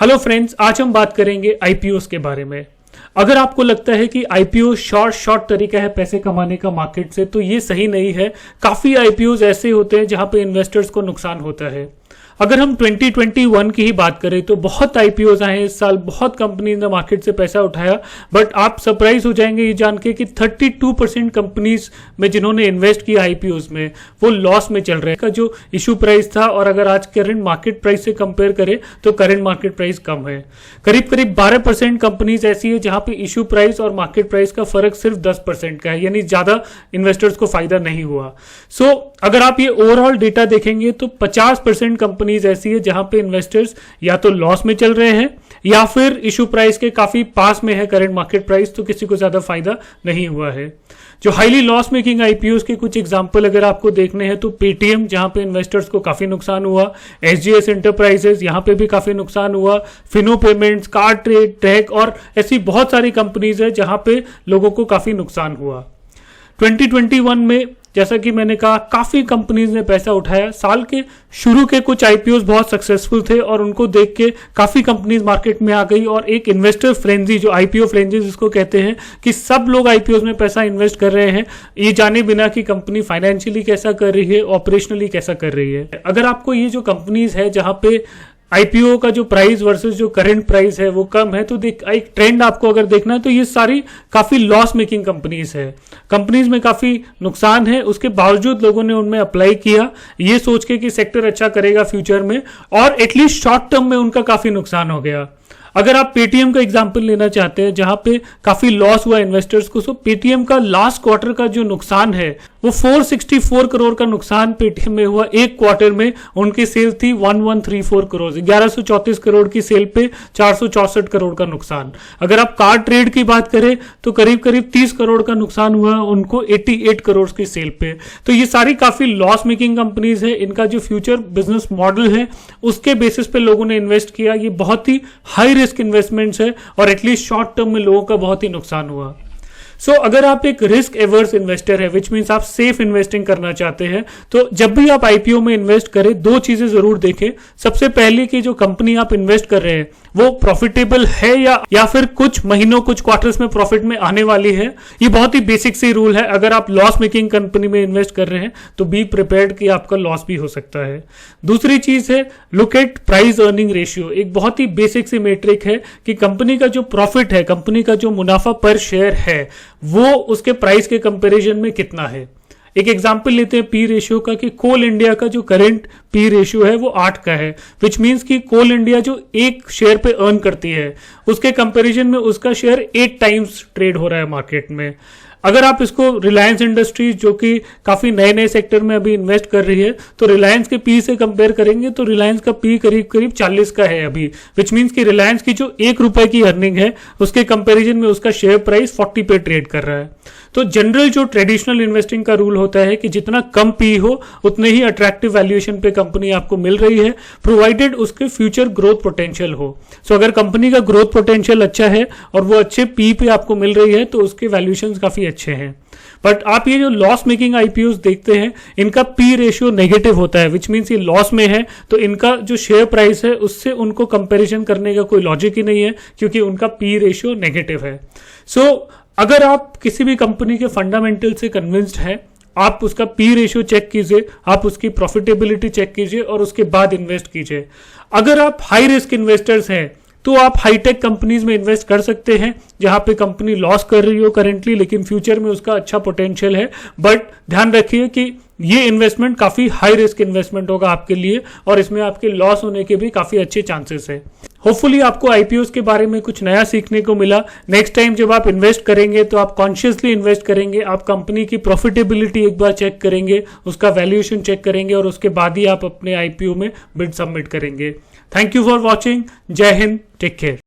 Hello friends, आज हम बात करेंगे आईपीओस के बारे में। अगर आपको लगता है कि आईपीओ शॉर्ट तरीका है पैसे कमाने का मार्केट से, तो ये सही नहीं है। काफी आईपीओस ऐसे होते हैं जहां पे इन्वेस्टर्स को नुकसान होता है। अगर हम 2021 की ही बात करें तो बहुत आईपीओस आए इस साल, बहुत कंपनी ने मार्केट से पैसा उठाया, बट आप सरप्राइज हो जाएंगे ये जान के कि 32% कंपनीज में जिन्होंने इन्वेस्ट किया आईपीओस में, वो लॉस में चल रहे हैं। का जो इशू प्राइस था और अगर आज करंट मार्केट प्राइस से कंपेयर करें तो करंट मार्केट प्राइस कम है। करीब 12% कंपनीज ऐसी है जहां पे इशू प्राइस और मार्केट प्राइस का फर्क सिर्फ 10% का है, यानी ज्यादा इन्वेस्टर्स को फायदा नहीं हुआ। अगर आप ये ओवरऑल डेटा देखेंगे तो 50% कंपनीज ऐसी है जहां पे इन्वेस्टर्स या तो लॉस में चल रहे हैं या फिर इशू प्राइस के काफी पास में है करंट मार्केट प्राइस, तो किसी को ज्यादा फायदा नहीं हुआ है। जो हाईली लॉस मेकिंग आईपीओस के कुछ एग्जांपल अगर आपको देखने हैं तो पेटीएम, जहां पे इन्वेस्टर्स को काफी नुकसान हुआ, एसजीएस एंटरप्राइजेस, यहां पे भी काफी नुकसान हुआ, Fino payments, CarTrade, tech और ऐसी बहुत सारी कंपनीज है जहां पे लोगों को काफी नुकसान हुआ। 2021 में जैसा कि मैंने कहा काफी कंपनीज ने पैसा उठाया। साल के शुरू के कुछ आईपीओस बहुत सक्सेसफुल थे और उनको देख के काफी कंपनीज मार्केट में आ गई और एक इन्वेस्टर फ्रेंजी, जो आईपीओ फ्रेंजी जिसको कहते हैं, कि सब लोग आईपीओस में पैसा इन्वेस्ट कर रहे हैं ये जाने बिना कि कंपनी फाइनेंशियली कैसा कर रही है, ऑपरेशनली कैसा कर रही है। अगर आपको ये जो कंपनीज है जहां पे आईपीओ का जो प्राइस वर्सेस जो करंट प्राइस है वो कम है, तो एक ट्रेंड आपको अगर देखना है तो ये सारी काफी लॉस मेकिंग कंपनीज है। कंपनीज में काफी नुकसान है, उसके बावजूद लोगों ने उनमें अप्लाई किया ये सोच के कि सेक्टर अच्छा करेगा फ्यूचर में, और एटलीस्ट शॉर्ट टर्म में उनका काफी नुकसान हो गया। अगर आप पेटीएम का एग्जांपल लेना चाहते हैं जहां पे काफी लॉस हुआ इन्वेस्टर्स को, तो पेटीएम का लास्ट क्वार्टर का जो नुकसान है वो 464 करोड़ का नुकसान पेटीएम में हुआ। एक क्वार्टर में उनकी सेल थी 1134 करोड़, 1134 करोड़ की सेल पे 464 करोड़ का नुकसान। अगर आप कार ट्रेड की बात करें तो करीब 30 करोड़ का नुकसान हुआ उनको 88 करोड़ की सेल पे। तो ये सारी काफी लॉस मेकिंग कंपनीज है। इनका जो फ्यूचर बिजनेस मॉडल है उसके बेसिस पे लोगों ने इन्वेस्ट किया। ये बहुत ही हाई रिस्क इन्वेस्टमेंट्स है और एटलीस्ट शॉर्ट टर्म में लोगों का बहुत ही नुकसान हुआ। अगर आप एक रिस्क एवर्स इन्वेस्टर है, विच मीन्स आप सेफ इन्वेस्टिंग करना चाहते हैं, तो जब भी आप आईपीओ में इन्वेस्ट करें दो चीजें जरूर देखें। सबसे पहले कि जो कंपनी आप इन्वेस्ट कर रहे हैं वो प्रॉफिटेबल है या फिर कुछ महीनों कुछ क्वार्टर्स में प्रॉफिट में आने वाली है। ये बहुत ही बेसिक सी रूल है। अगर आप लॉस मेकिंग कंपनी में इन्वेस्ट कर रहे हैं तो बी प्रिपेयर्ड कि आपका लॉस भी हो सकता है। दूसरी चीज है look at price earning ratio. एक बहुत ही बेसिक सी मेट्रिक है कि कंपनी का जो प्रॉफिट है, कंपनी का जो मुनाफा पर शेयर है, वो उसके प्राइस के कंपैरिजन में कितना है। एक एग्जांपल लेते हैं पी रेशियो का, कि कोल इंडिया का जो करंट पी रेशियो है वो 8 का है, विच मींस कि कोल इंडिया जो एक शेयर पे अर्न करती है उसके कंपैरिजन में उसका शेयर 8 टाइम्स ट्रेड हो रहा है मार्केट में। अगर आप इसको रिलायंस इंडस्ट्रीज, जो कि काफी नए सेक्टर में अभी इन्वेस्ट कर रही है, तो रिलायंस के पी से कंपेयर करेंगे तो रिलायंस का पी करीब 40 का है अभी, विच मींस कि रिलायंस की जो 1 रुपए की अर्निंग है उसके कंपैरिजन में उसका शेयर प्राइस 40 पे ट्रेड कर रहा है। तो जनरल जो ट्रेडिशनल इन्वेस्टिंग का रूल होता है कि जितना कम पी हो उतने ही अट्रैक्टिव वैल्यूएशन पे कंपनी आपको मिल रही है, प्रोवाइडेड उसके फ्यूचर ग्रोथ पोटेंशियल हो। अगर कंपनी का ग्रोथ पोटेंशियल अच्छा है और वो अच्छे पी पे आपको मिल रही है तो उसके वैल्यूएशन काफी अच्छे हैं। बट आप ये जो लॉस मेकिंग आईपीओस देखते हैं इनका पी रेशियो नेगेटिव होता है, विच मीन्स ये लॉस में है, तो इनका जो शेयर प्राइस है उससे उनको कंपैरिजन करने का कोई लॉजिक ही नहीं है क्योंकि उनका पी रेशियो नेगेटिव है। अगर आप किसी भी कंपनी के फंडामेंटल से कन्विंस्ड हैं, आप उसका पी रेशियो चेक कीजिए, आप उसकी प्रॉफिटेबिलिटी चेक कीजिए और उसके बाद इन्वेस्ट कीजिए। अगर आप हाई रिस्क इन्वेस्टर्स हैं तो आप हाईटेक कंपनीज में इन्वेस्ट कर सकते हैं जहां पे कंपनी लॉस कर रही हो करेंटली, लेकिन फ्यूचर में उसका अच्छा पोटेंशियल है। बट ध्यान रखिए कि ये इन्वेस्टमेंट काफी हाई रिस्क इन्वेस्टमेंट होगा आपके लिए और इसमें आपके लॉस होने के भी काफी अच्छे चांसेस है। होपफुली आपको आईपीओस के बारे में कुछ नया सीखने को मिला। नेक्स्ट टाइम जब आप इन्वेस्ट करेंगे तो आप कॉन्शियसली इन्वेस्ट करेंगे, आप कंपनी की प्रॉफिटेबिलिटी एक बार चेक करेंगे, उसका वैल्यूएशन चेक करेंगे और उसके बाद ही आप अपने आईपीओ में बिड सबमिट करेंगे। Thank you for watching. जय हिंद, टेक केयर।